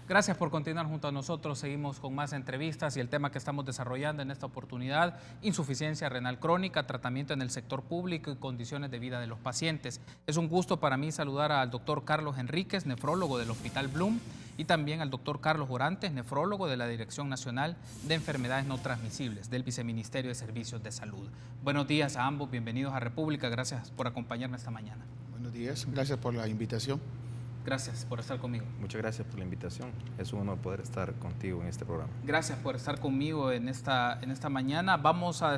Gracias por continuar junto a nosotros. Seguimos con más entrevistas y el tema que estamos desarrollando en esta oportunidad: insuficiencia renal crónica, tratamiento en el sector público y condiciones de vida de los pacientes. Es un gusto para mí saludar al doctor Carlos Enríquez, nefrólogo del Hospital Bloom, y también al doctor Carlos Orantes, nefrólogo de la Dirección Nacional de Enfermedades No Transmisibles del Viceministerio de Servicios de Salud. Buenos días a ambos, bienvenidos a República, gracias por acompañarme esta mañana. Buenos días, gracias por la invitación. Gracias por estar conmigo. Muchas gracias por la invitación. Es un honor poder estar contigo en este programa. Gracias por estar conmigo en esta mañana. Vamos a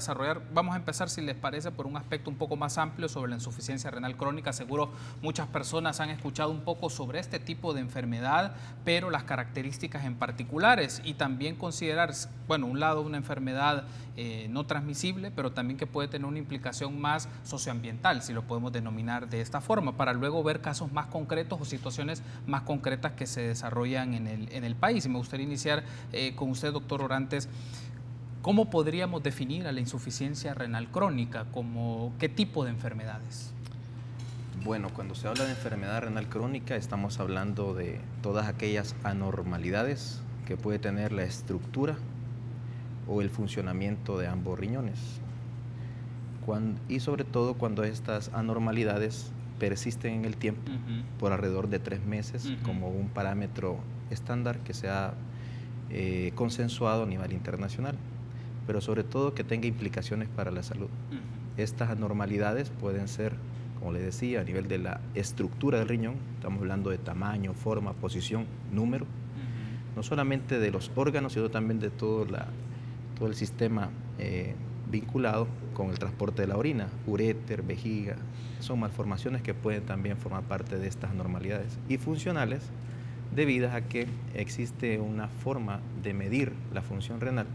empezar, si les parece, por un aspecto un poco más amplio sobre la insuficiencia renal crónica. Seguro muchas personas han escuchado un poco sobre este tipo de enfermedad, pero las características en particulares, y también considerar, bueno, un lado una enfermedad no transmisible, pero también que puede tener una implicación más socioambiental, si lo podemos denominar de esta forma, para luego ver casos más concretos o situaciones más concretas que se desarrollan en el país. Y me gustaría iniciar con usted, doctor Orantes. ¿Cómo podríamos definir a la insuficiencia renal crónica? ¿Qué tipo de enfermedades? Bueno, cuando se habla de enfermedad renal crónica, estamos hablando de todas aquellas anormalidades que puede tener la estructura o el funcionamiento de ambos riñones. Y sobre todo cuando estas anormalidades persisten en el tiempo, por alrededor de 3 meses, como un parámetro estándar que se ha consensuado a nivel internacional, pero sobre todo que tenga implicaciones para la salud. Estas anormalidades pueden ser, como le decía, a nivel de la estructura del riñón, estamos hablando de tamaño, forma, posición, número, no solamente de los órganos, sino también de todo el sistema vinculado con el transporte de la orina, uréter, vejiga. Son malformaciones que pueden también formar parte de estas anormalidades y funcionales, debidas a que existe una forma de medir la función renal,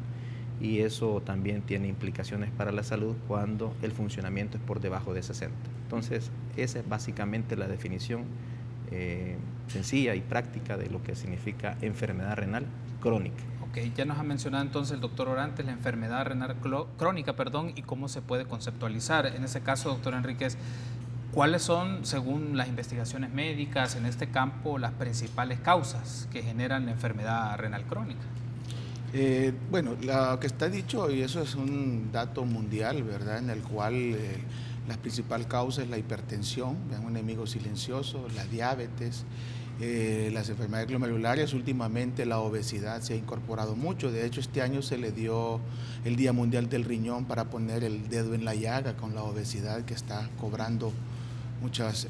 y eso también tiene implicaciones para la salud cuando el funcionamiento es por debajo de 60. Entonces, esa es básicamente la definición sencilla y práctica de lo que significa enfermedad renal crónica. Ok, ya nos ha mencionado entonces el doctor Orantes la enfermedad renal crónica, y cómo se puede conceptualizar. En ese caso, doctor Enríquez, ¿cuáles son, según las investigaciones médicas en este campo, las principales causas que generan la enfermedad renal crónica? Bueno, lo que está dicho, y eso es un dato mundial, ¿verdad?, en el cual la principal causa es la hipertensión, un enemigo silencioso, la diabetes, las enfermedades glomerulares. Últimamente la obesidad se ha incorporado mucho. De hecho, este año se le dio el Día Mundial del Riñón para poner el dedo en la llaga con la obesidad que está cobrando muchas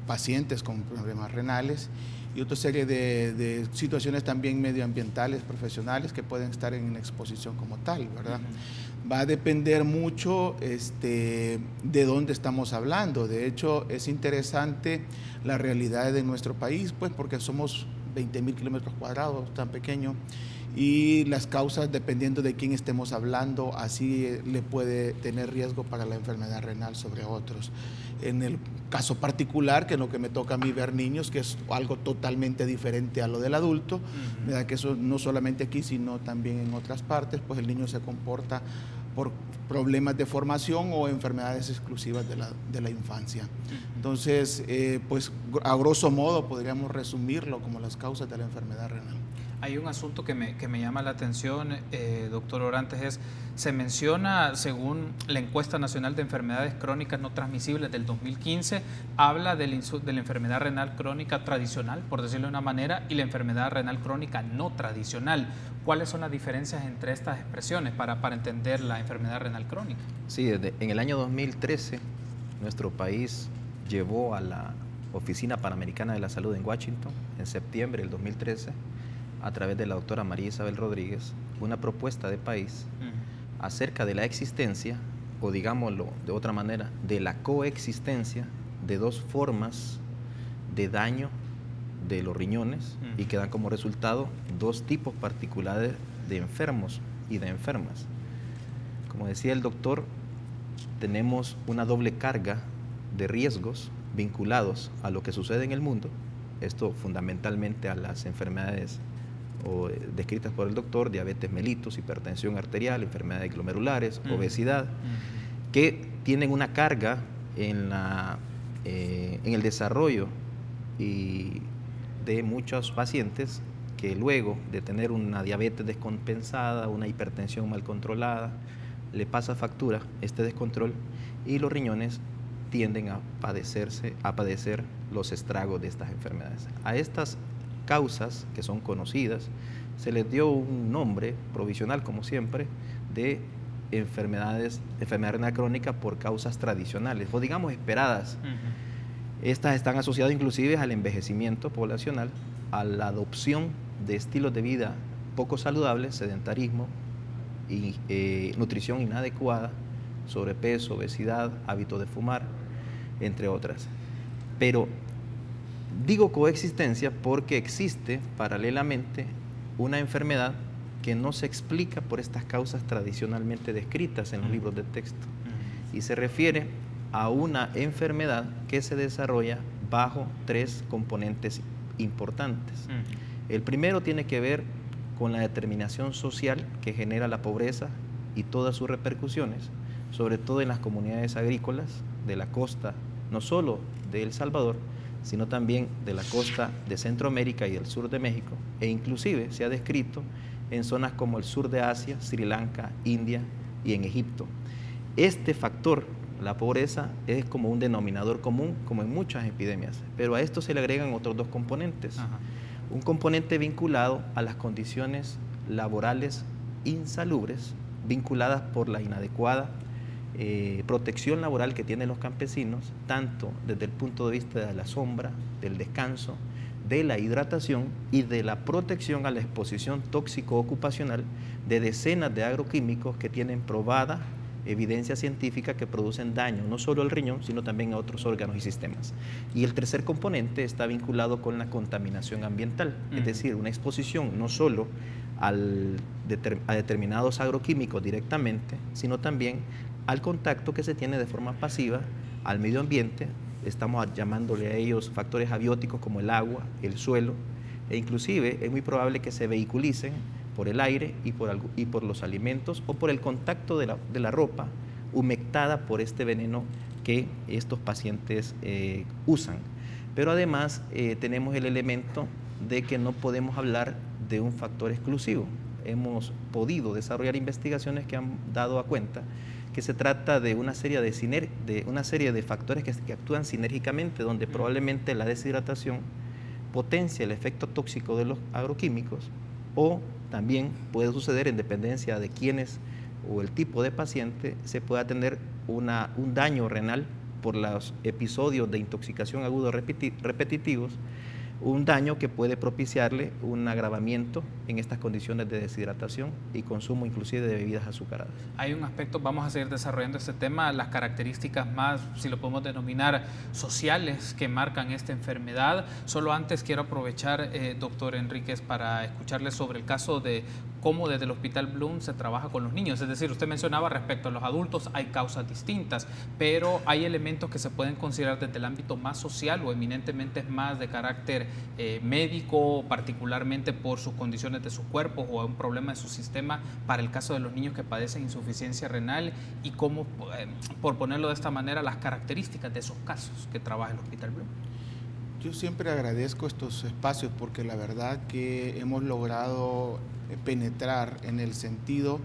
pacientes con problemas renales, y otra serie de situaciones también medioambientales, profesionales, que pueden estar en exposición como tal, ¿verdad? Va a depender mucho de dónde estamos hablando. De hecho, es interesante la realidad de nuestro país, pues porque somos 20.000 kilómetros cuadrados, tan pequeño, y las causas, dependiendo de quién estemos hablando, así le puede tener riesgo para la enfermedad renal sobre otros. En el caso particular, que es lo que me toca a mí ver niños, que es algo totalmente diferente a lo del adulto, ¿verdad?, que eso no solamente aquí, sino también en otras partes, pues el niño se comporta por problemas de formación o enfermedades exclusivas de la infancia. Entonces, pues a grosso modo podríamos resumirlo como las causas de la enfermedad renal. Hay un asunto que me llama la atención, doctor Orantes, se menciona, según la Encuesta Nacional de Enfermedades Crónicas No Transmisibles del 2015, habla de la enfermedad renal crónica tradicional, por decirlo de una manera, y la enfermedad renal crónica no tradicional. ¿Cuáles son las diferencias entre estas expresiones para entender la enfermedad renal crónica? Sí, en el año 2013, nuestro país llevó a la Oficina Panamericana de la Salud en Washington, en septiembre del 2013, a través de la doctora María Isabel Rodríguez, una propuesta de país acerca de la existencia, o digámoslo de otra manera, de la coexistencia de dos formas de daño de los riñones, y que dan como resultado dos tipos particulares de enfermos y de enfermas. Como decía el doctor, tenemos una doble carga de riesgos vinculados a lo que sucede en el mundo, esto fundamentalmente a las enfermedades descritas por el doctor: diabetes mellitus, hipertensión arterial, enfermedades glomerulares, obesidad, que tienen una carga en el desarrollo de muchos pacientes que luego de tener una diabetes descompensada, una hipertensión mal controlada, le pasa factura este descontrol y los riñones tienden a padecer los estragos de estas enfermedades. A estas causas, que son conocidas, se les dio un nombre provisional, como siempre, de enfermedad renal crónica por causas tradicionales, o digamos esperadas. Estas están asociadas inclusive al envejecimiento poblacional, a la adopción de estilos de vida poco saludables, sedentarismo y nutrición inadecuada, sobrepeso, obesidad, hábito de fumar, entre otras. Pero digo coexistencia porque existe paralelamente una enfermedad que no se explica por estas causas tradicionalmente descritas en los libros de texto, y se refiere a una enfermedad que se desarrolla bajo 3 componentes importantes. El primero tiene que ver con la determinación social que genera la pobreza y todas sus repercusiones, sobre todo en las comunidades agrícolas de la costa, no solo de El Salvador, sino también de la costa de Centroamérica y del sur de México, e inclusive se ha descrito en zonas como el sur de Asia, Sri Lanka, India y en Egipto. Este factor, la pobreza, es como un denominador común, como en muchas epidemias, pero a esto se le agregan otros 2 componentes. Un componente vinculado a las condiciones laborales insalubres, vinculadas por la inadecuada protección laboral que tienen los campesinos, tanto desde el punto de vista de la sombra, del descanso, de la hidratación y de la protección a la exposición tóxico ocupacional de decenas de agroquímicos que tienen probada evidencia científica que producen daño no solo al riñón, sino también a otros órganos y sistemas. Y el tercer componente está vinculado con la contaminación ambiental, es decir, una exposición no solo a determinados agroquímicos directamente, sino también al contacto que se tiene de forma pasiva al medio ambiente. Estamos llamándole a ellos factores abióticos como el agua, el suelo, e inclusive es muy probable que se vehiculicen por el aire y por los alimentos, o por el contacto de la ropa humectada por este veneno que estos pacientes usan. Pero además tenemos el elemento de que no podemos hablar de un factor exclusivo. Hemos podido desarrollar investigaciones que han dado a cuenta que se trata de una serie de factores que actúan sinérgicamente, donde probablemente la deshidratación potencia el efecto tóxico de los agroquímicos, o también puede suceder, en dependencia de quiénes o el tipo de paciente, se pueda tener un daño renal por los episodios de intoxicación agudos repetitivos, un daño que puede propiciarle un agravamiento en estas condiciones de deshidratación y consumo inclusive de bebidas azucaradas. Hay un aspecto, vamos a seguir desarrollando este tema, las características más, si lo podemos denominar, sociales que marcan esta enfermedad. Solo antes quiero aprovechar, doctor Enríquez, para escucharle sobre el caso de cómo desde el Hospital Bloom se trabaja con los niños. Es decir, usted mencionaba respecto a los adultos, hay causas distintas, pero hay elementos que se pueden considerar desde el ámbito más social o eminentemente más de carácter médico, particularmente por sus condiciones de su cuerpo o un problema de su sistema, para el caso de los niños que padecen insuficiencia renal, y cómo, por ponerlo de esta manera, las características de esos casos que trabaja el Hospital Bloom. Yo siempre agradezco estos espacios porque la verdad que hemos logrado penetrar en el sentido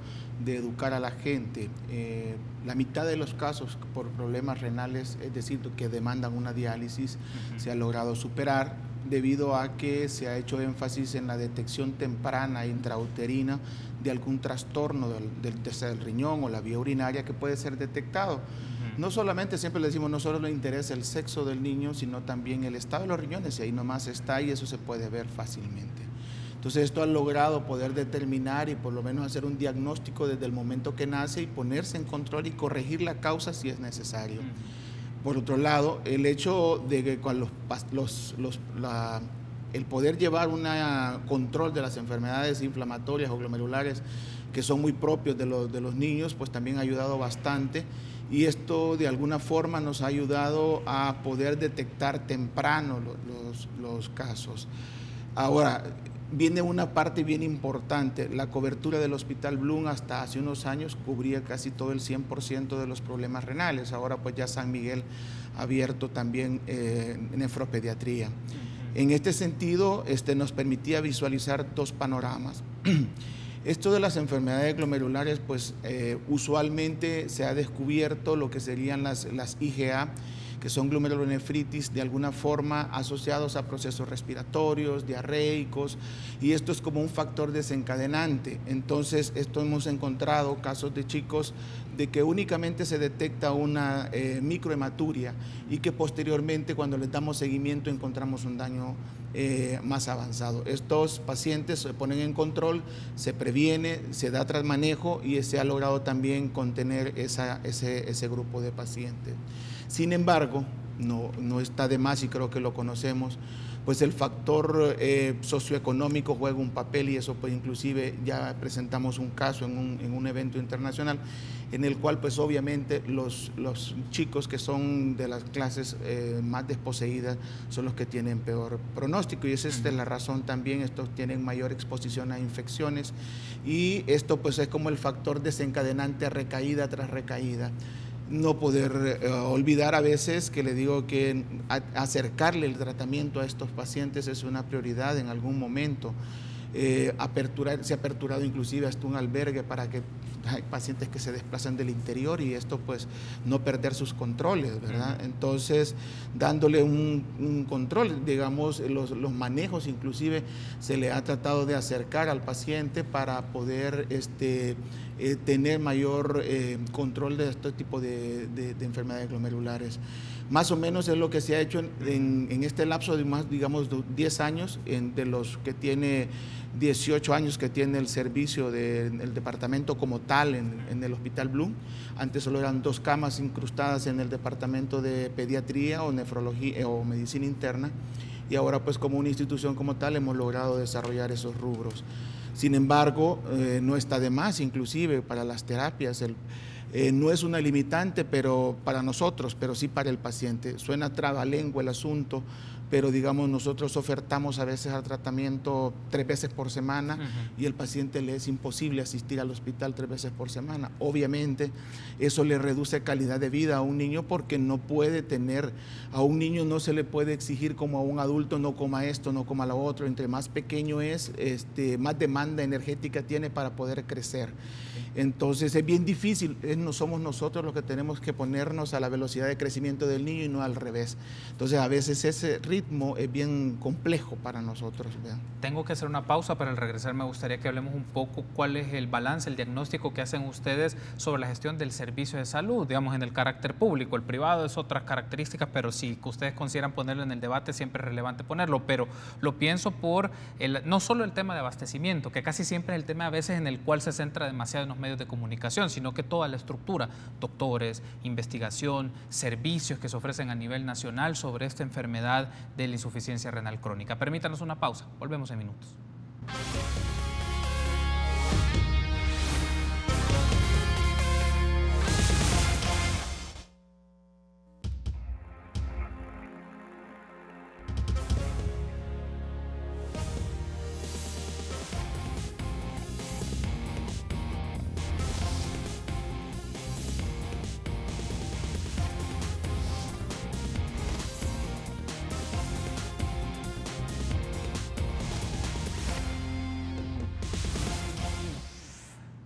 de educar a la gente. La mitad de los casos por problemas renales, es decir, que demandan una diálisis, se ha logrado superar debido a que se ha hecho énfasis en la detección temprana intrauterina de algún trastorno del riñón o la vía urinaria que puede ser detectado. No solamente, siempre le decimos, no solo le interesa el sexo del niño, sino también el estado de los riñones, y ahí nomás está, y eso se puede ver fácilmente. Entonces esto ha logrado poder determinar y por lo menos hacer un diagnóstico desde el momento que nace y ponerse en control y corregir la causa si es necesario. Por otro lado, el hecho de que con el poder llevar un control de las enfermedades inflamatorias o glomerulares que son muy propios de los niños, pues también ha ayudado bastante, y esto de alguna forma nos ha ayudado a poder detectar temprano los casos. Ahora, viene una parte bien importante. La cobertura del Hospital Bloom hasta hace unos años cubría casi todo el 100% de los problemas renales. Ahora pues ya San Miguel ha abierto también nefropediatría. En este sentido, nos permitía visualizar dos panoramas. Esto de las enfermedades glomerulares, pues usualmente se ha descubierto lo que serían las IgA, que son glomerulonefritis de alguna forma asociados a procesos respiratorios, diarreicos, y esto es como un factor desencadenante. Entonces, esto hemos encontrado casos de chicos de que únicamente se detecta una microhematuria y que posteriormente, cuando les damos seguimiento, encontramos un daño más avanzado. Estos pacientes se ponen en control, se previene, se da tras manejo y se ha logrado también contener ese grupo de pacientes. Sin embargo, no está de más, y creo que lo conocemos, pues el factor socioeconómico juega un papel, y eso pues inclusive ya presentamos un caso en un evento internacional en el cual pues obviamente los chicos que son de las clases más desposeídas son los que tienen peor pronóstico, y esa es la razón también. Estos tienen mayor exposición a infecciones, y esto pues es como el factor desencadenante a recaída tras recaída. No poder olvidar a veces que le digo que acercarle el tratamiento a estos pacientes es una prioridad en algún momento. Se ha aperturado inclusive hasta un albergue para que hay pacientes que se desplazan del interior, y esto pues no perder sus controles, ¿verdad? Entonces, dándole un control, digamos, los manejos inclusive se le ha tratado de acercar al paciente para poder tener mayor control de este tipo de enfermedades glomerulares. Más o menos es lo que se ha hecho en este lapso de más, digamos, 10 años, de los que tiene 18 años que tiene el servicio del departamento como tal en el Hospital Blum. Antes solo eran 2 camas incrustadas en el departamento de pediatría o nefrología o medicina interna, y ahora pues como una institución como tal hemos logrado desarrollar esos rubros. Sin embargo, no está de más inclusive para las terapias. No es una limitante para nosotros, pero sí para el paciente. Suena trabalengua el asunto, pero digamos nosotros ofertamos a veces al tratamiento 3 veces por semana, y el paciente le es imposible asistir al hospital 3 veces por semana. Obviamente eso le reduce calidad de vida a un niño, porque no puede tener, a un niño no se le puede exigir como a un adulto: no coma esto, no coma lo otro. Entre más pequeño es, más demanda energética tiene para poder crecer. Entonces es bien difícil, no somos nosotros los que tenemos que ponernos a la velocidad de crecimiento del niño y no al revés. Entonces a veces ese ritmo es bien complejo para nosotros. ¿Vean? Tengo que hacer una pausa, pero al regresar me gustaría que hablemos un poco cuál es el balance, el diagnóstico que hacen ustedes sobre la gestión del servicio de salud, digamos, en el carácter público. El privado es otras características, pero si ustedes consideran ponerlo en el debate, siempre es relevante ponerlo. Pero lo pienso por no solo el tema de abastecimiento, que casi siempre es el tema a veces en el cual se centra demasiado en los medios de comunicación, sino que toda la estructura, doctores, investigación, servicios que se ofrecen a nivel nacional sobre esta enfermedad de la insuficiencia renal crónica. Permítanos una pausa, volvemos en minutos.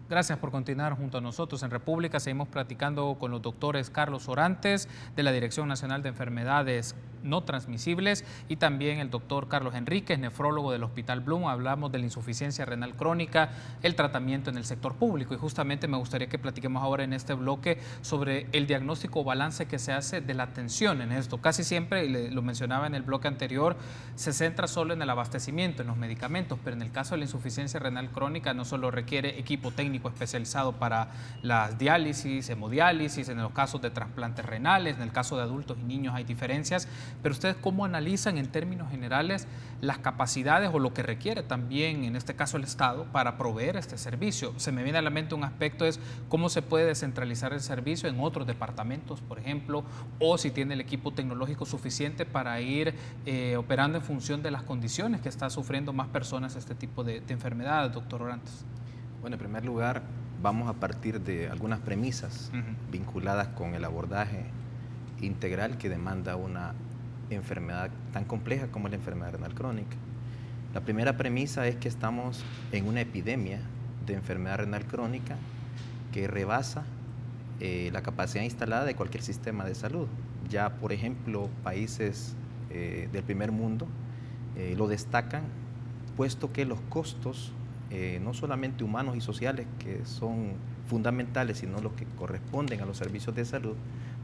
Gracias por continuar junto a nosotros. En República seguimos platicando con los doctores Carlos Orantes, de la Dirección Nacional de Enfermedades No Transmisibles, y también el doctor Carlos Enríquez, nefrólogo del Hospital Blum. Hablamos de la insuficiencia renal crónica, el tratamiento en el sector público, y justamente me gustaría que platiquemos ahora en este bloque sobre el diagnóstico o balance que se hace de la atención en esto. Casi siempre, y lo mencionaba en el bloque anterior, se centra solo en el abastecimiento, en los medicamentos, pero en el caso de la insuficiencia renal crónica no solo requiere equipo técnico especializado para las diálisis, hemodiálisis, en los casos de trasplantes renales, en el caso de adultos y niños hay diferencias, pero ustedes ¿cómo analizan en términos generales las capacidades o lo que requiere también, en este caso el Estado, para proveer este servicio? Se me viene a la mente un aspecto, es cómo se puede descentralizar el servicio en otros departamentos, por ejemplo, o si tiene el equipo tecnológico suficiente para ir operando en función de las condiciones que está sufriendo más personas este tipo de enfermedades, doctor Orantes. Bueno, en primer lugar, vamos a partir de algunas premisas vinculadas con el abordaje integral que demanda una enfermedad tan compleja como la enfermedad renal crónica. La primera premisa es que estamos en una epidemia de enfermedad renal crónica que rebasa la capacidad instalada de cualquier sistema de salud. Ya, por ejemplo, países del primer mundo lo destacan, puesto que los costos, no solamente humanos y sociales, que son fundamentales, sino los que corresponden a los servicios de salud,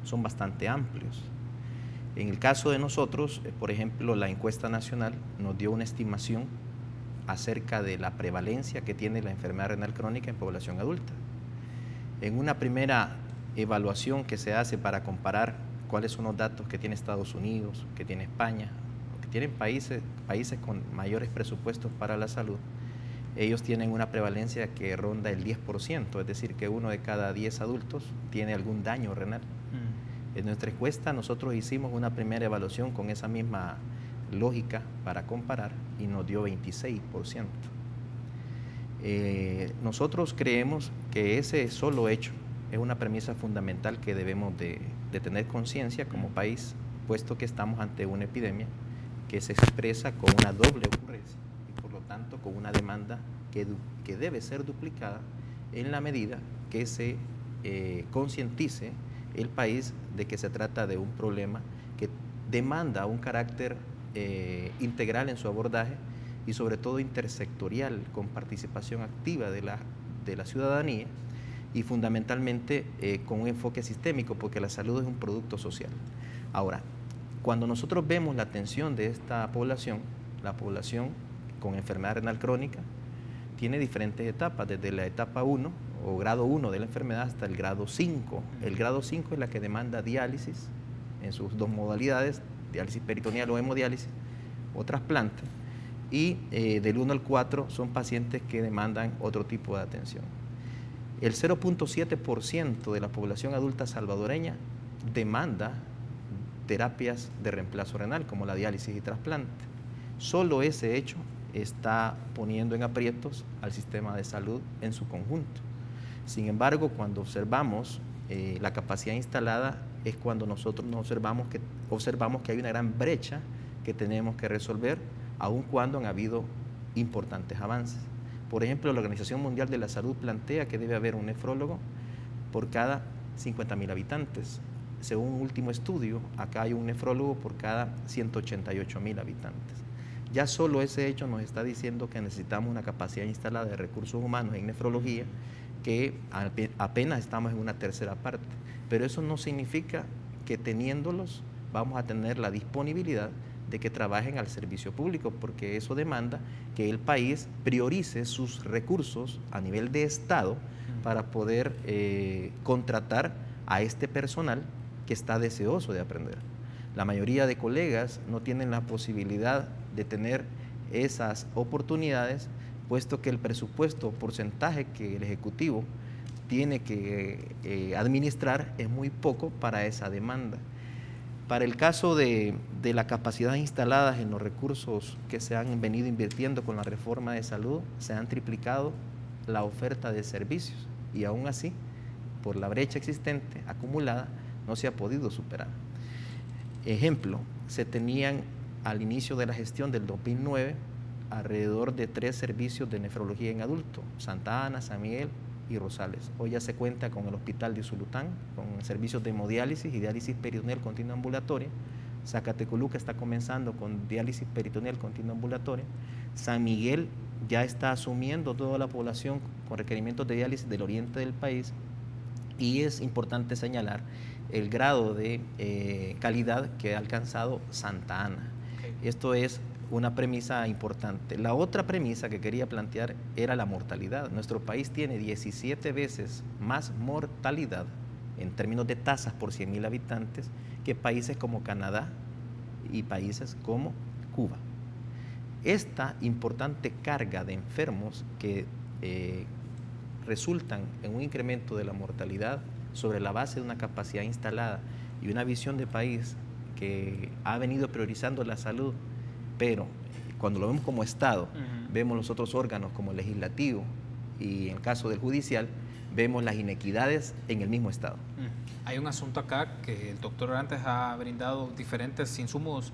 son bastante amplios. En el caso de nosotros, por ejemplo, la encuesta nacional nos dio una estimación acerca de la prevalencia que tiene la enfermedad renal crónica en población adulta. En una primera evaluación que se hace para comparar cuáles son los datos que tiene Estados Unidos, que tiene España, que tienen países con mayores presupuestos para la salud, ellos tienen una prevalencia que ronda el 10%, es decir, que 1 de cada 10 adultos tiene algún daño renal. En nuestra encuesta nosotros hicimos una primera evaluación con esa misma lógica para comparar y nos dio 26%. Nosotros creemos que ese solo hecho es una premisa fundamental que debemos de tener conciencia como país, puesto que estamos ante una epidemia que se expresa con una doble ocurrencia y por lo tanto con una demanda que debe ser duplicada en la medida que se concientice el país de que se trata de un problema que demanda un carácter integral en su abordaje y sobre todo intersectorial, con participación activa de la ciudadanía y fundamentalmente con un enfoque sistémico, porque la salud es un producto social. Ahora, cuando nosotros vemos la atención de esta población, la población con enfermedad renal crónica tiene diferentes etapas, desde la etapa 1 o grado 1 de la enfermedad hasta el grado 5. El grado 5 es la que demanda diálisis en sus dos modalidades, diálisis peritoneal o hemodiálisis o trasplante, y del 1 al 4 son pacientes que demandan otro tipo de atención. El 0.7% de la población adulta salvadoreña demanda terapias de reemplazo renal, como la diálisis y trasplante. Solo ese hecho está poniendo en aprietos al sistema de salud en su conjunto. Sin embargo, cuando observamos la capacidad instalada, es cuando nosotros observamos que hay una gran brecha que tenemos que resolver, aun cuando han habido importantes avances. Por ejemplo, la Organización Mundial de la Salud plantea que debe haber un nefrólogo por cada 50.000 habitantes. Según un último estudio, acá hay un nefrólogo por cada 188.000 habitantes. Ya solo ese hecho nos está diciendo que necesitamos una capacidad instalada de recursos humanos en nefrología, que apenas estamos en una tercera parte. Pero eso no significa que teniéndolos vamos a tener la disponibilidad de que trabajen al servicio público, porque eso demanda que el país priorice sus recursos a nivel de Estado para poder contratar a este personal que está deseoso de aprender. La mayoría de colegas no tienen la posibilidad de tener esas oportunidades, puesto que el presupuesto, porcentaje que el Ejecutivo tiene que administrar es muy poco para esa demanda. Para el caso de la capacidad instalada en los recursos que se han venido invirtiendo con la reforma de salud, se han triplicado la oferta de servicios y aún así, por la brecha existente acumulada, no se ha podido superar. Ejemplo, se tenían al inicio de la gestión del 2009 alrededor de 3 servicios de nefrología en adulto: Santa Ana, San Miguel y Rosales. Hoy ya se cuenta con el Hospital de Usulután, con servicios de hemodiálisis y diálisis peritoneal continua ambulatoria. Zacatecoluca está comenzando con diálisis peritoneal continua ambulatoria. San Miguel ya está asumiendo toda la población con requerimientos de diálisis del oriente del país, y es importante señalar el grado de calidad que ha alcanzado Santa Ana. Esto es una premisa importante. La otra premisa que quería plantear era la mortalidad. Nuestro país tiene 17 veces más mortalidad en términos de tasas por 100.000 habitantes que países como Canadá y países como Cuba. Esta importante carga de enfermos que resultan en un incremento de la mortalidad sobre la base de una capacidad instalada y una visión de país que ha venido priorizando la salud, pero cuando lo vemos como Estado, vemos los otros órganos como el legislativo y en el caso del judicial, vemos las inequidades en el mismo estado. Hay un asunto acá que el doctor Orantes ha brindado diferentes insumos,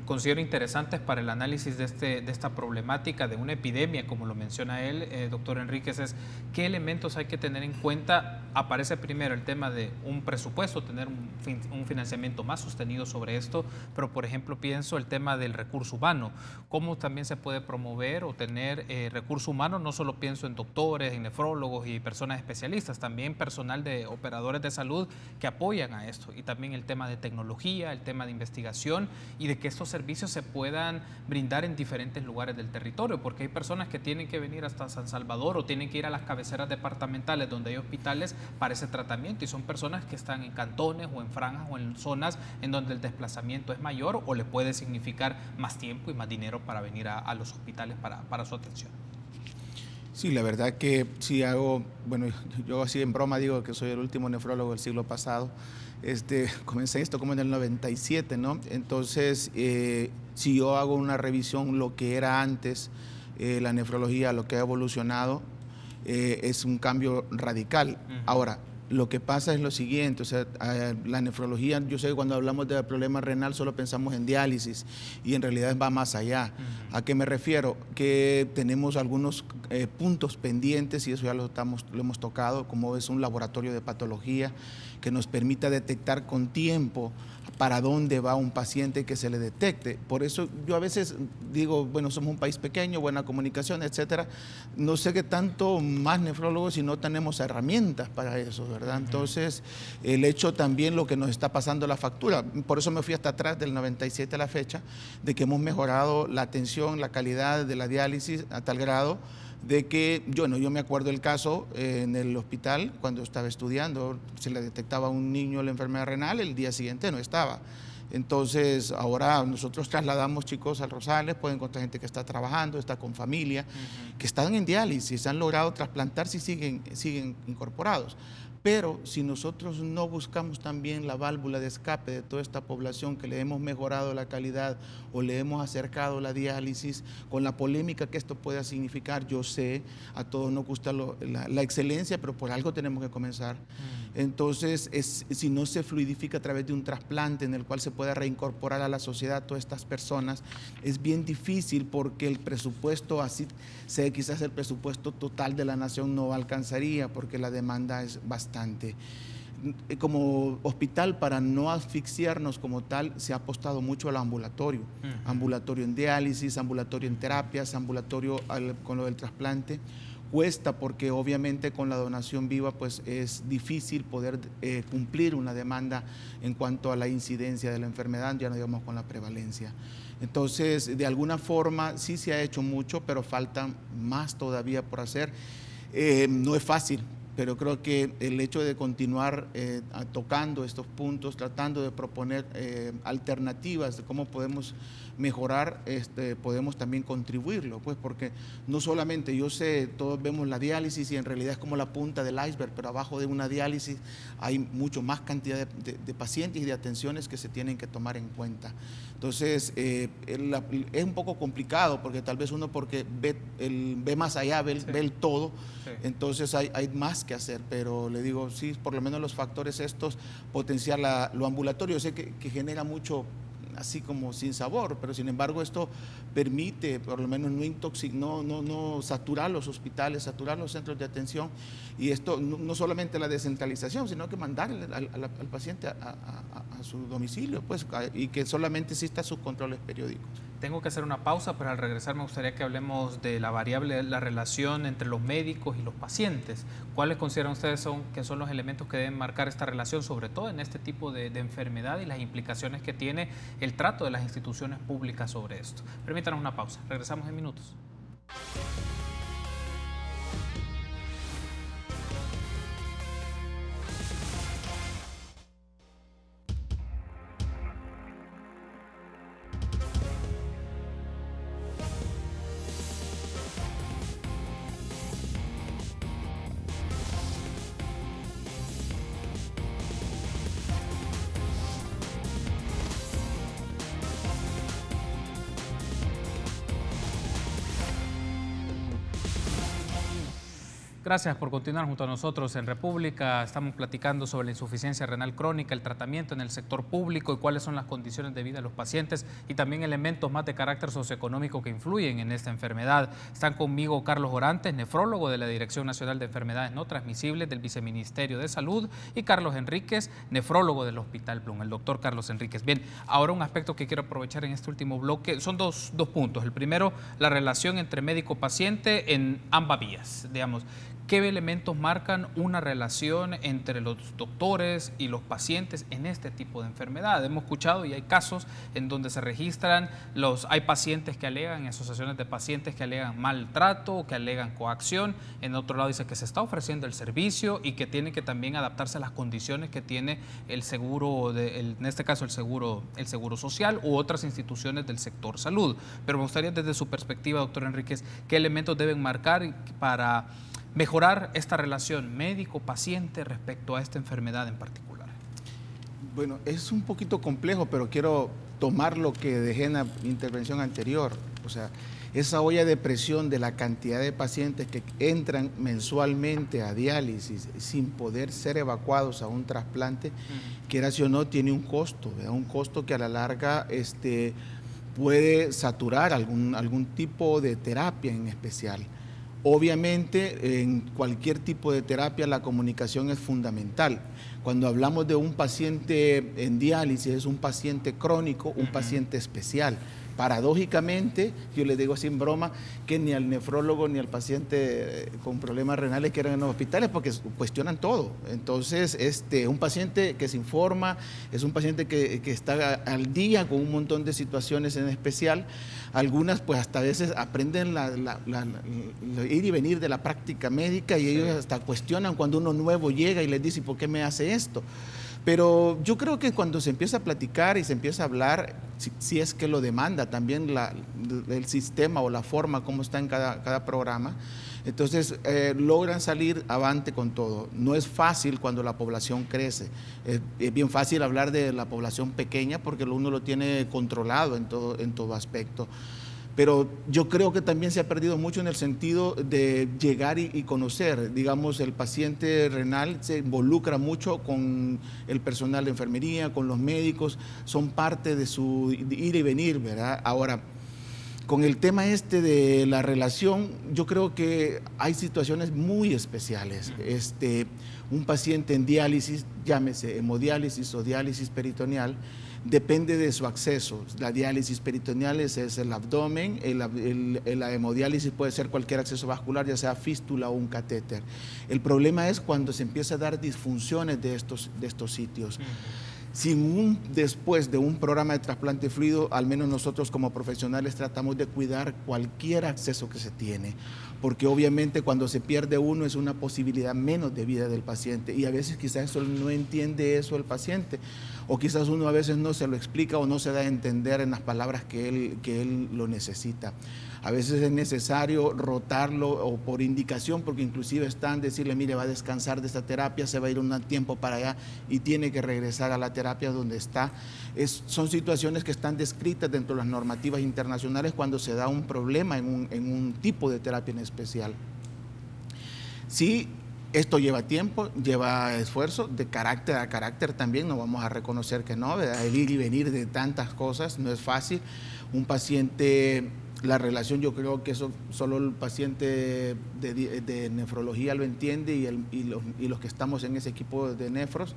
considero interesantes para el análisis de esta problemática de una epidemia, como lo menciona él, doctor Enríquez, es qué elementos hay que tener en cuenta. Aparece primero el tema de un presupuesto, tener un financiamiento más sostenido sobre esto, pero por ejemplo pienso el tema del recurso humano, cómo también se puede promover o tener recurso humano, no solo pienso en doctores, en nefrólogos y personas especialistas, también personal de operadores de salud que apoyan a esto, y también el tema de tecnología, el tema de investigación y de que estos servicios se puedan brindar en diferentes lugares del territorio, porque hay personas que tienen que venir hasta San Salvador o tienen que ir a las cabeceras departamentales donde hay hospitales para ese tratamiento, y son personas que están en cantones o en franjas o en zonas en donde el desplazamiento es mayor o le puede significar más tiempo y más dinero para venir a los hospitales para su atención. Sí, la verdad que sí hago, bueno, yo así en broma digo que soy el último nefrólogo del siglo pasado. Comencé esto como en el 97, ¿no? Entonces, si yo hago una revisión, lo que era antes, la nefrología, lo que ha evolucionado, es un cambio radical. Ahora, lo que pasa es lo siguiente, o sea, la nefrología, yo sé que cuando hablamos de problema renal solo pensamos en diálisis y en realidad va más allá. ¿A qué me refiero? Que tenemos algunos puntos pendientes y eso ya lo hemos tocado, como es un laboratorio de patología que nos permita detectar con tiempo para dónde va un paciente, que se le detecte. Por eso yo a veces digo, bueno, somos un país pequeño, buena comunicación, etcétera. No sé qué tanto más nefrólogos si no tenemos herramientas para eso, ¿verdad? Entonces, el hecho también lo que nos está pasando la factura. Por eso me fui hasta atrás del 97 a la fecha, de que hemos mejorado la atención, la calidad de la diálisis a tal grado de que, yo me acuerdo el caso en el hospital, cuando estaba estudiando, se le detectaba a un niño la enfermedad renal, el día siguiente no estaba. Entonces, ahora nosotros trasladamos chicos al Rosales, pueden encontrar gente que está trabajando, está con familia, que están en diálisis, han logrado trasplantarse y siguen incorporados. Pero si nosotros no buscamos también la válvula de escape de toda esta población, que le hemos mejorado la calidad o le hemos acercado la diálisis, con la polémica que esto pueda significar, yo sé, a todos nos gusta la excelencia, pero por algo tenemos que comenzar. Entonces, si no se fluidifica a través de un trasplante en el cual se pueda reincorporar a la sociedad a todas estas personas, es bien difícil, porque el presupuesto, así sea quizás el presupuesto total de la nación, no alcanzaría, porque la demanda es bastante. Como hospital, para no asfixiarnos como tal, se ha apostado mucho al ambulatorio. Ambulatorio en diálisis, ambulatorio en terapias, ambulatorio con lo del trasplante. Cuesta, porque obviamente con la donación viva pues es difícil poder cumplir una demanda en cuanto a la incidencia de la enfermedad, ya no digamos con la prevalencia. Entonces, de alguna forma sí se ha hecho mucho, pero falta más todavía por hacer. No es fácil, pero creo que el hecho de continuar tocando estos puntos, tratando de proponer alternativas de cómo podemos mejorar, podemos también contribuirlo, pues, porque no solamente, yo sé, todos vemos la diálisis y en realidad es como la punta del iceberg, pero abajo de una diálisis hay mucho más cantidad de pacientes y de atenciones que se tienen que tomar en cuenta. Entonces, es un poco complicado, porque tal vez uno porque ve más allá, ve el todo, entonces hay más que hacer, pero le digo, sí, por lo menos los factores estos, potenciar lo ambulatorio, sé que genera mucho así como sin sabor, pero sin embargo esto permite por lo menos no saturar los hospitales, saturar los centros de atención, y esto no solamente la descentralización, sino que mandar al paciente a su domicilio, pues, y que solamente exista sus controles periódicos. Tengo que hacer una pausa, pero al regresar me gustaría que hablemos de la variable, la relación entre los médicos y los pacientes. ¿Cuáles consideran ustedes que son los elementos que deben marcar esta relación, sobre todo en este tipo de enfermedad, y las implicaciones que tiene el trato de las instituciones públicas sobre esto? Permítanos una pausa, regresamos en minutos. Gracias por continuar junto a nosotros en República. Estamos platicando sobre la insuficiencia renal crónica, el tratamiento en el sector público y cuáles son las condiciones de vida de los pacientes y también elementos más de carácter socioeconómico que influyen en esta enfermedad. Están conmigo Carlos Orantes, nefrólogo de la Dirección Nacional de Enfermedades No Transmisibles del Viceministerio de Salud, y Carlos Enríquez, nefrólogo del Hospital Blum, el doctor Carlos Enríquez. Bien, ahora un aspecto que quiero aprovechar en este último bloque son dos puntos. El primero, la relación entre médico-paciente en ambas vías, digamos. ¿Qué elementos marcan una relación entre los doctores y los pacientes en este tipo de enfermedad? Hemos escuchado y hay casos en donde se registran, hay pacientes que alegan, asociaciones de pacientes que alegan maltrato, que alegan coacción. En otro lado dice que se está ofreciendo el servicio y que tiene que también adaptarse a las condiciones que tiene el seguro, en este caso el seguro social u otras instituciones del sector salud. Pero me gustaría desde su perspectiva, doctor Enríquez, ¿qué elementos deben marcar para mejorar esta relación médico-paciente respecto a esta enfermedad en particular? Bueno, es un poquito complejo, pero quiero tomar lo que dejé en la intervención anterior. O sea, esa olla de presión de la cantidad de pacientes que entran mensualmente a diálisis sin poder ser evacuados a un trasplante, quiera si o no, tiene un costo, ¿verdad? Un costo que a la larga puede saturar algún tipo de terapia en especial. Obviamente, en cualquier tipo de terapia la comunicación es fundamental. Cuando hablamos de un paciente en diálisis, es un paciente crónico, un paciente especial. Paradójicamente, yo les digo así en broma, que ni al nefrólogo ni al paciente con problemas renales que eran en los hospitales, porque cuestionan todo. Entonces, un paciente que se informa, es un paciente que está al día con un montón de situaciones en especial. Algunas, pues hasta a veces aprenden ir y venir de la práctica médica y ellos hasta cuestionan cuando uno nuevo llega y les dice, ¿por qué me hace esto? Pero yo creo que cuando se empieza a platicar y se empieza a hablar, si es que lo demanda también el sistema o la forma como está en cada programa, entonces logran salir avante con todo. No es fácil cuando la población crece. Es bien fácil hablar de la población pequeña porque uno lo tiene controlado en todo aspecto. Pero yo creo que también se ha perdido mucho en el sentido de llegar y conocer. Digamos, el paciente renal se involucra mucho con el personal de enfermería, con los médicos, son parte de su ir y venir, ¿verdad? Ahora, con el tema de la relación, yo creo que hay situaciones muy especiales. Un paciente en diálisis, llámese hemodiálisis o diálisis peritoneal, depende de su acceso. La diálisis peritoneal es el abdomen, la hemodiálisis puede ser cualquier acceso vascular, ya sea fístula o un catéter. El problema es cuando se empieza a dar disfunciones de estos sitios. Después de un programa de trasplante fluido, al menos nosotros como profesionales tratamos de cuidar cualquier acceso que se tiene, porque obviamente cuando se pierde uno es una posibilidad menos de vida del paciente y a veces quizás eso no entiende eso el paciente, o quizás uno a veces no se lo explica o no se da a entender en las palabras que él lo necesita. A veces es necesario rotarlo o por indicación, porque inclusive están decirle, mire, va a descansar de esta terapia, se va a ir un tiempo para allá y tiene que regresar a la terapia donde está. Son situaciones que están descritas dentro de las normativas internacionales cuando se da un problema en un tipo de terapia en especial. Sí, esto lleva tiempo, lleva esfuerzo, de carácter a carácter también, no vamos a reconocer que no, ¿verdad? El ir y venir de tantas cosas no es fácil. Un paciente, la relación, yo creo que eso solo el paciente de nefrología lo entiende y los que estamos en ese equipo de nefros.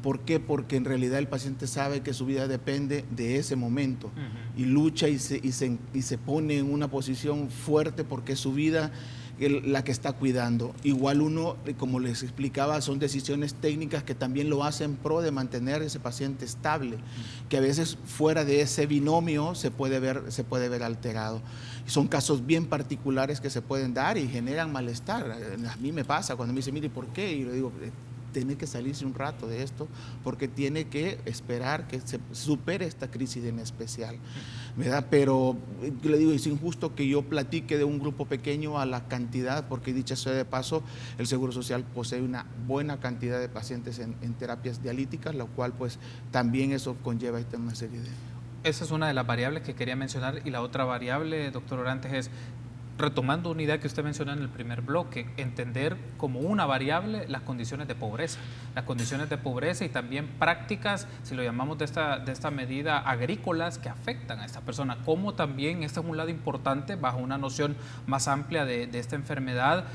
¿Por qué? Porque en realidad el paciente sabe que su vida depende de ese momento y lucha y se pone en una posición fuerte porque es su vida la que está cuidando. Igual uno, como les explicaba, son decisiones técnicas que también lo hacen pro de mantener ese paciente estable, que a veces fuera de ese binomio se puede ver alterado. Son casos bien particulares que se pueden dar y generan malestar. A mí me pasa cuando me dicen, mire, ¿por qué? Y yo digo, tiene que salirse un rato de esto porque tiene que esperar que se supere esta crisis en especial, ¿verdad? Pero yo le digo, es injusto que yo platique de un grupo pequeño a la cantidad, porque dicho sea de paso, el Seguro Social posee una buena cantidad de pacientes en terapias dialíticas, lo cual pues también eso conlleva una serie de... Esa es una de las variables que quería mencionar y la otra variable, doctor Orantes, es retomando una idea que usted mencionó en el primer bloque, entender como una variable las condiciones de pobreza. Las condiciones de pobreza y también prácticas, si lo llamamos de esta medida, agrícolas que afectan a esta persona. Como también, este es un lado importante, bajo una noción más amplia de esta enfermedad,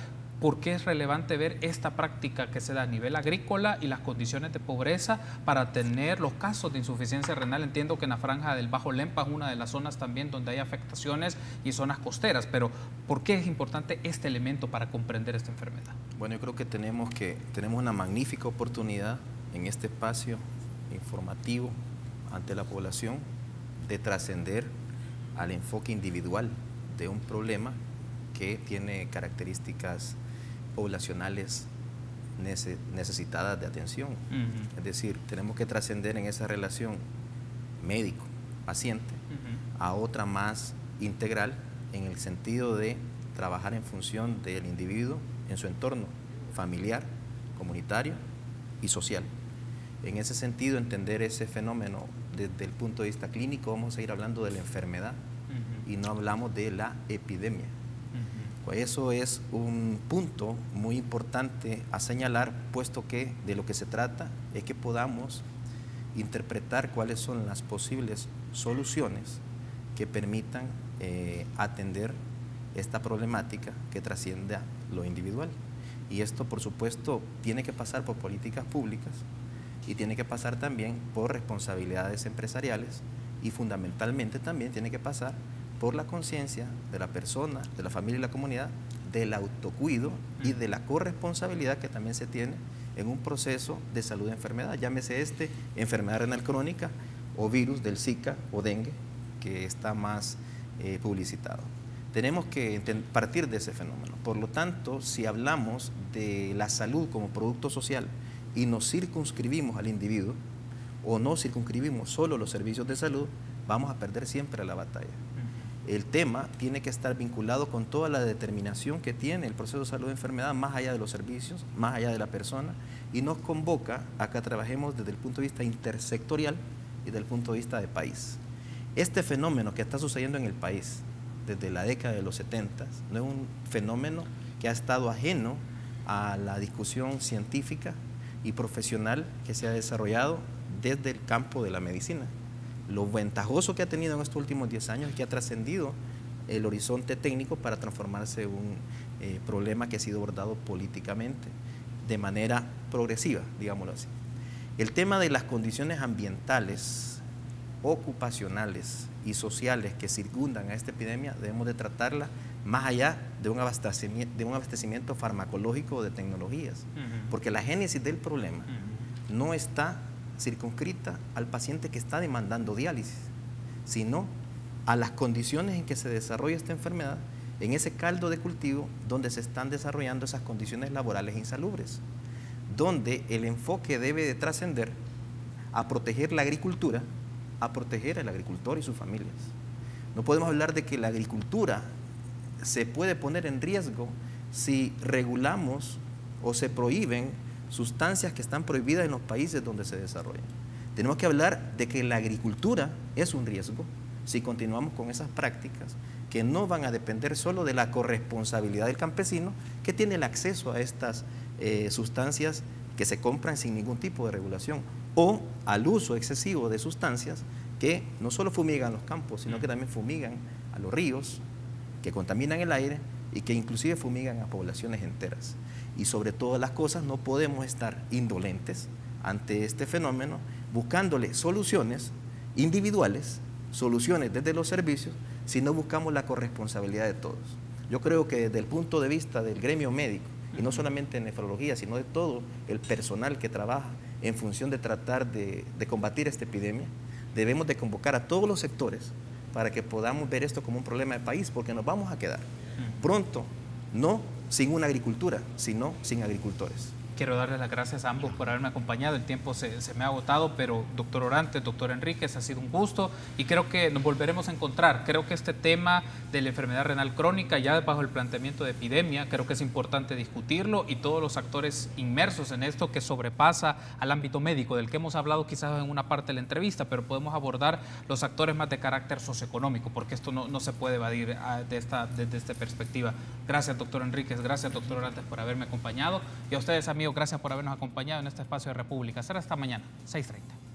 ¿por qué es relevante ver esta práctica que se da a nivel agrícola y las condiciones de pobreza para tener los casos de insuficiencia renal? Entiendo que en la franja del Bajo Lempa es una de las zonas también donde hay afectaciones y zonas costeras, pero ¿por qué es importante este elemento para comprender esta enfermedad? Bueno, yo creo que tenemos una magnífica oportunidad en este espacio informativo ante la población de trascender al enfoque individual de un problema que tiene características poblacionales necesitadas de atención. Es decir, tenemos que trascender en esa relación médico-paciente a otra más integral, en el sentido de trabajar en función del individuo en su entorno familiar, comunitario y social. En ese sentido, entender ese fenómeno desde el punto de vista clínico, vamos a ir hablando de la enfermedad y no hablamos de la epidemia. Pues eso es un punto muy importante a señalar, puesto que de lo que se trata es que podamos interpretar cuáles son las posibles soluciones que permitan atender esta problemática que trasciende a lo individual. Y esto, por supuesto, tiene que pasar por políticas públicas y tiene que pasar también por responsabilidades empresariales y fundamentalmente también tiene que pasar por la conciencia de la persona, de la familia y la comunidad, del autocuido y de la corresponsabilidad que también se tiene en un proceso de salud de enfermedad, llámese enfermedad renal crónica o virus del Zika o dengue, que está más publicitado. Tenemos que partir de ese fenómeno. Por lo tanto, si hablamos de la salud como producto social y nos circunscribimos al individuo o no circunscribimos solo los servicios de salud, vamos a perder siempre la batalla. El tema tiene que estar vinculado con toda la determinación que tiene el proceso de salud de enfermedad, más allá de los servicios, más allá de la persona, y nos convoca a que trabajemos desde el punto de vista intersectorial y desde el punto de vista de país. Este fenómeno que está sucediendo en el país desde la década de los 70 no es un fenómeno que ha estado ajeno a la discusión científica y profesional que se ha desarrollado desde el campo de la medicina. Lo ventajoso que ha tenido en estos últimos 10 años es que ha trascendido el horizonte técnico para transformarse en un problema que ha sido abordado políticamente de manera progresiva, digámoslo así. El tema de las condiciones ambientales, ocupacionales y sociales que circundan a esta epidemia debemos de tratarla más allá de un abastecimiento farmacológico de tecnologías, porque la génesis del problema no está circunscrita al paciente que está demandando diálisis, sino a las condiciones en que se desarrolla esta enfermedad, en ese caldo de cultivo donde se están desarrollando esas condiciones laborales insalubres, donde el enfoque debe de trascender a proteger la agricultura, a proteger al agricultor y sus familias. No podemos hablar de que la agricultura se puede poner en riesgo si regulamos o se prohíben sustancias que están prohibidas en los países donde se desarrollan. Tenemos que hablar de que la agricultura es un riesgo si continuamos con esas prácticas que no van a depender solo de la corresponsabilidad del campesino que tiene el acceso a estas sustancias que se compran sin ningún tipo de regulación, o al uso excesivo de sustancias que no solo fumigan los campos, sino que también fumigan a los ríos, que contaminan el aire y que inclusive fumigan a poblaciones enteras. Y sobre todas las cosas no podemos estar indolentes ante este fenómeno, buscándole soluciones individuales, soluciones desde los servicios, si no buscamos la corresponsabilidad de todos. Yo creo que desde el punto de vista del gremio médico, y no solamente en nefrología, sino de todo el personal que trabaja en función de tratar de combatir esta epidemia, debemos de convocar a todos los sectores para que podamos ver esto como un problema de país, porque nos vamos a quedar pronto, no sin una agricultura, sino sin agricultores. Quiero darles las gracias a ambos por haberme acompañado. El tiempo se me ha agotado, pero doctor Orantes, doctor Enríquez, ha sido un gusto y creo que nos volveremos a encontrar. Creo que este tema de la enfermedad renal crónica, ya bajo el planteamiento de epidemia, creo que es importante discutirlo y todos los actores inmersos en esto que sobrepasa al ámbito médico, del que hemos hablado quizás en una parte de la entrevista, pero podemos abordar los actores más de carácter socioeconómico, porque esto no se puede evadir desde esta perspectiva. Gracias, doctor Enríquez, gracias, doctor Orantes, por haberme acompañado y a ustedes, amigos, gracias por habernos acompañado en este espacio de República. Será hasta mañana, 6:30.